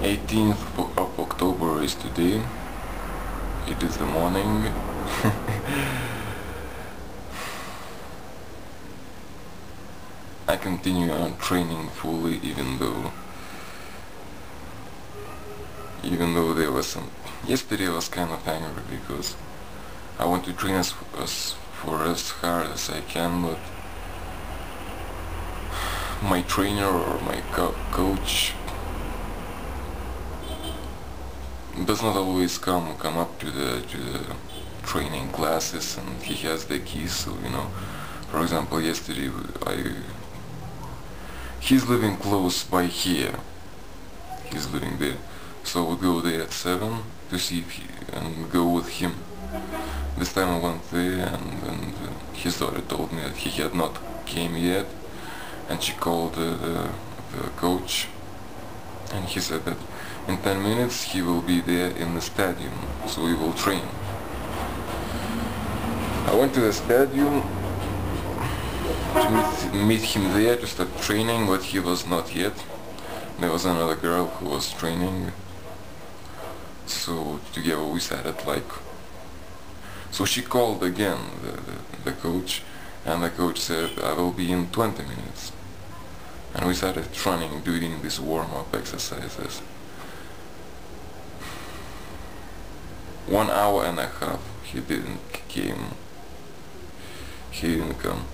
18th of October is today. It is the morning. I continue on training fully, even though there was some... Yesterday I was kind of angry because I want to train as hard as I can, but my trainer or my coach does not always come up to the training classes, and he has the keys. So, you know, for example, yesterday he's living close by here. He's living there, so we go there at 7 to see if and go with him. This time I went there, and his daughter told me that he had not came yet, and she called the coach, and he said that in 10 minutes he will be there in the stadium, so we will train. I went to the stadium to meet him there to start training, but he was not yet. There was another girl who was training, so together we started like... So she called again the coach, and the coach said, I will be in 20 minutes. And we started running, doing these warm-up exercises. 1 hour and a half he didn't come.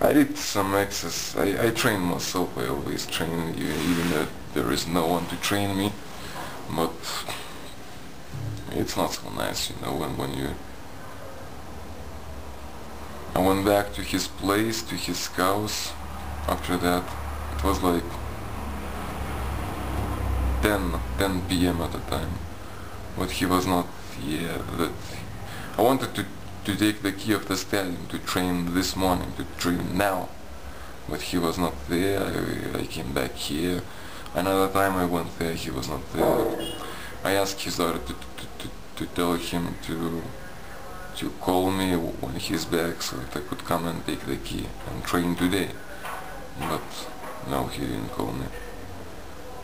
I did some exercise. I train myself. I always train, even though there is no one to train me. But it's not so nice, you know, when you... I went back to his place, to his house. After that, it was like 10 p.m. at the time, but he was not here. I wanted to take the key of the stadium to train this morning, to train now, but he was not there. I came back here. Another time I went there, he was not there. I asked his daughter to tell him to call me when he's back, so that I could come and take the key and train today. But no, he didn't call me.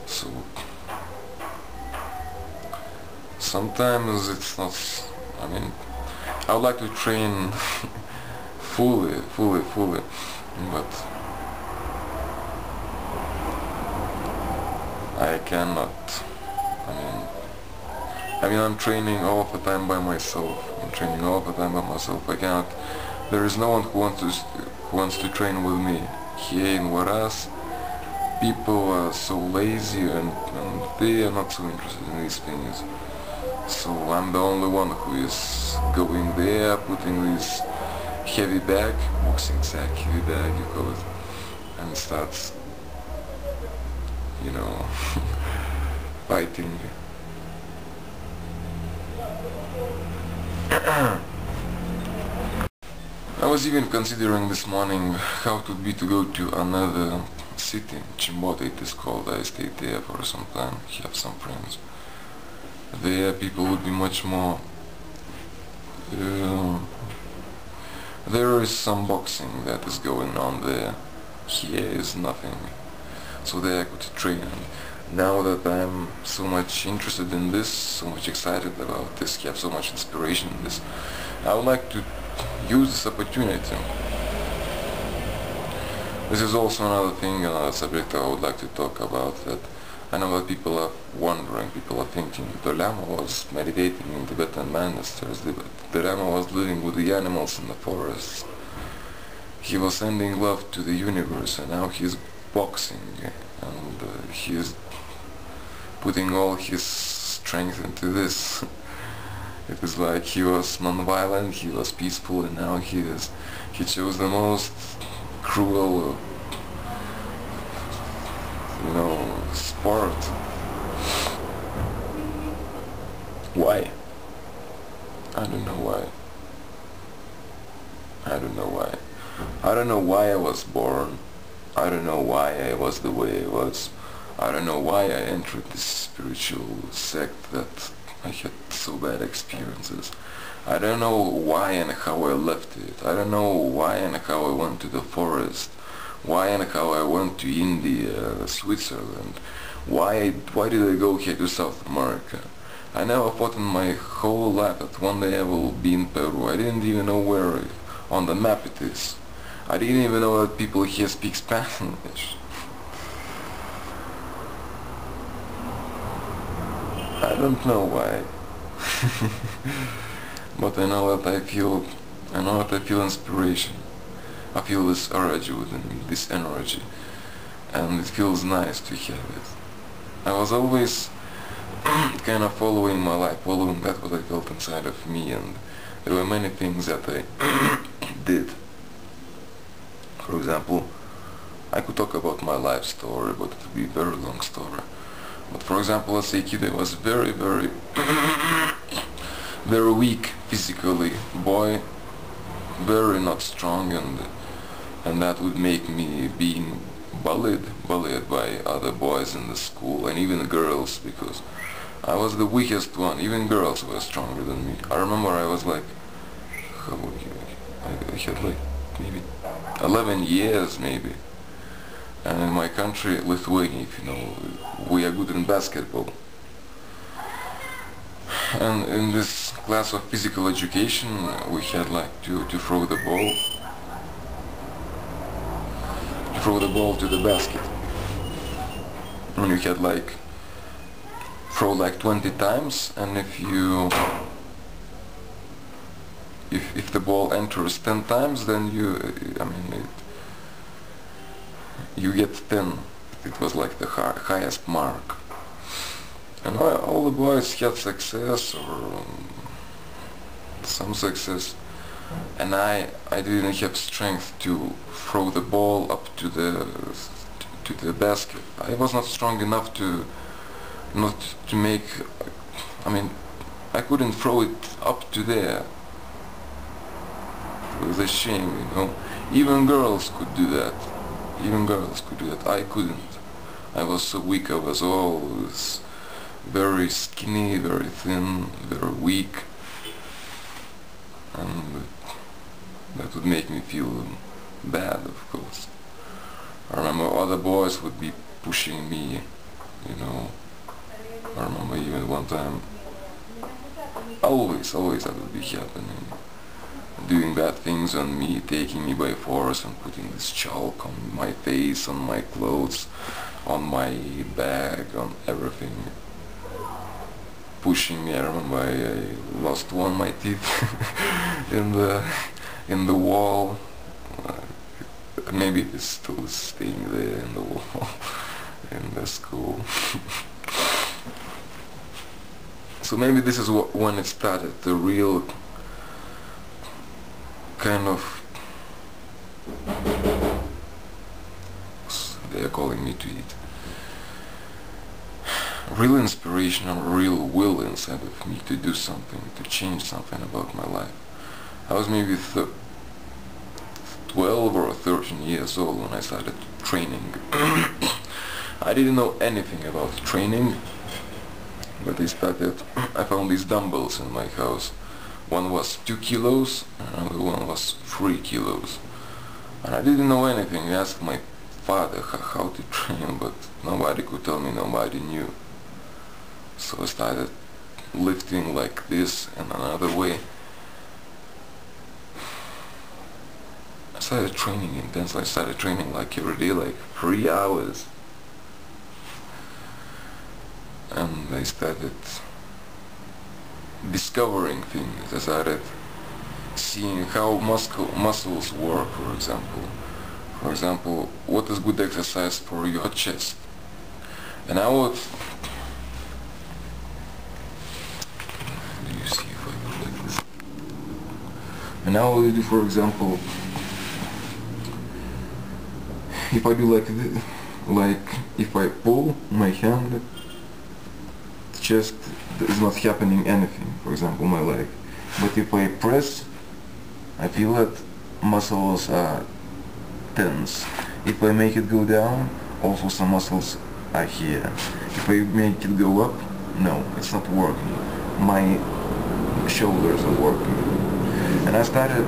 So sometimes it's not... I mean, I would like to train fully, but I cannot. I mean, I'm training all the time by myself. I cannot... There is no one who wants to train with me. Here in Varas, people are so lazy and they are not so interested in these things. So I'm the only one who is going there, putting this heavy bag, boxing sack, heavy bag you call it, and starts, you know, fighting. I was even considering this morning how it would be to go to another city, Chimbote it is called. I stayed there for some time, have some friends. There people would be much more... there is some boxing that is going on there. Here is nothing. So there I could train. Now that I'm so much interested in this, so much excited about this, have so much inspiration in this, I would like to use this opportunity. This is also another thing, another subject I would like to talk about, that I know that people are wondering, people are thinking, the Lama was meditating in Tibetan monasteries, the Lama was living with the animals in the forests, he was sending love to the universe, and now he's boxing, and he is putting all his strength into this. It is like he was non-violent, he was peaceful, and now he chose the most cruel, you know, sport. Why? I don't know why. I don't know why. I don't know why I was born. I don't know why I was the way I was. I don't know why I entered this spiritual sect that I had so bad experiences. I don't know why and how I left it. I don't know why and how I went to the forest why and how I went to India, Switzerland, why did I go here to South America. I never thought in my whole life that one day I will be in Peru. I didn't even know where on the map it is. I didn't even know that people here speak Spanish. I don't know why. But I know that I feel inspiration. I feel this urge within me, this energy, and it feels nice to have it. I was always kind of following my life, following that what I felt inside of me, and there were many things that I did. For example, I could talk about my life story, but it would be a very long story. But for example, as a kid I was very weak physically, boy, very not strong, and that would make me being bullied by other boys in the school and even girls, because I was the weakest one. Even girls were stronger than me. I remember I was like, I had like maybe 11 years maybe, and in my country, Lithuania, if you know, we are good in basketball. And in this class of physical education, we had like to throw the ball to the basket. And you had like throw like 20 times, and if the ball enters 10 times, then you get 10. It was like the highest mark. And all the boys had success, or some success, and I didn't have strength to throw the ball up to the basket. I was not strong enough to make, I couldn't throw it up to there. It was a shame, you know. Even girls could do that. I couldn't. I was so weak. I was always very skinny, very thin, very weak, and that would make me feel bad, of course. I remember other boys would be pushing me, you know. I remember even one time, always that would be happening, doing bad things on me, taking me by force and putting this chalk on my face, on my clothes, on my bag, on everything. Pushing me. I remember I lost one of my teeth in the wall. Maybe it's still staying there in the wall in the school. So maybe this is when it started, the real kind of, they are calling me to it, real inspiration and real will inside of me to do something, to change something about my life. I was maybe 12 or 13 years old when I started training. I didn't know anything about training, but I found these dumbbells in my house. One was 2 kilos, and the other one was 3 kilos. And I didn't know anything. I asked my father how to train, but nobody could tell me, nobody knew. So I started lifting like this and another way. I started training intensely. I started training like every day, like 3 hours. And I started discovering things. I started seeing how muscles work, for example. For example, what is good exercise for your chest? And I would... Do you see if I do like this? And I would do, for example, if I do like this, like if I pull my hand, chest is not happening anything, for example my leg. But if I press, I feel that muscles are tense. If I make it go down, also some muscles are here. If I make it go up, no, it's not working. My shoulders are working. And I started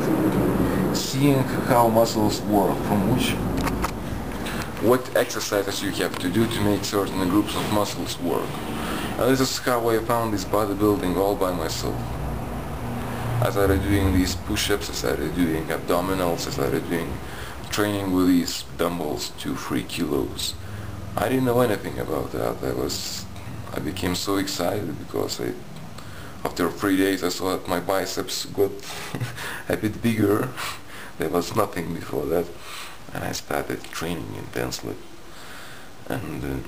seeing how muscles work, from which what exercises you have to do to make certain groups of muscles work. And this is how I found this bodybuilding all by myself. I started doing these push-ups, I started doing abdominals, I started doing training with these dumbbells, 2-3 kilos. I didn't know anything about that. I became so excited because after 3 days I saw that my biceps got a bit bigger. There was nothing before that, and I started training intensely, and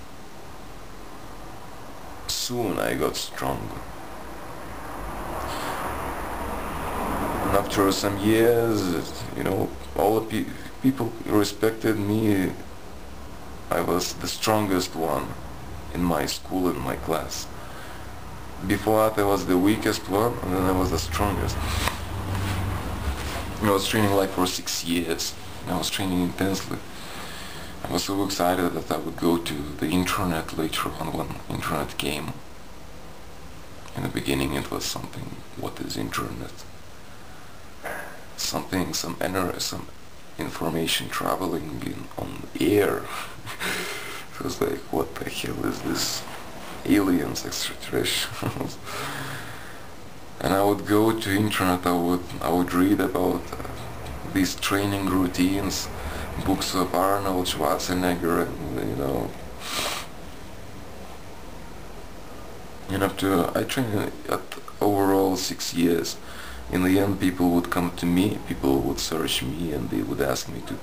soon I got stronger. And after some years, you know, all the people respected me. I was the strongest one in my school, in my class. Before that I was the weakest one, and then I was the strongest. I was training like for 6 years. I was training intensely. I was so excited that I would go to the internet later on when internet came. In the beginning it was something, what is internet? Some information traveling on air. It was like, what the hell is this? Aliens, extraterrestrials. And I would go to internet, I would read about these training routines, books of Arnold Schwarzenegger, and, you know. And I trained at overall 6 years. In the end, people would come to me, people would search me, and they would ask me to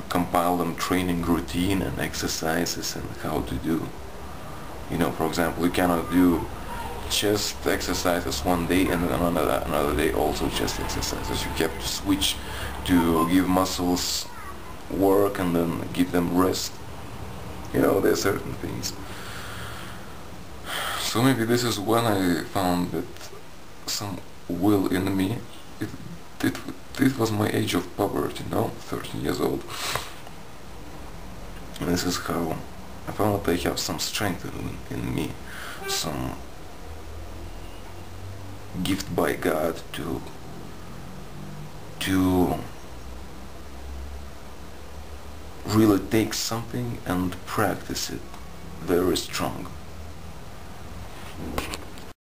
compile them training routine and exercises and how to do. You know, for example, you cannot do chest exercises one day and then another day also chest exercises. You have to switch to give muscles work and then give them rest. You know, there are certain things. So maybe this is when I found that some will in me. It was my age of puberty, you know, 13 years old. And this is how I found that I have some strength in me, some gift by God to really take something and practice it very strong.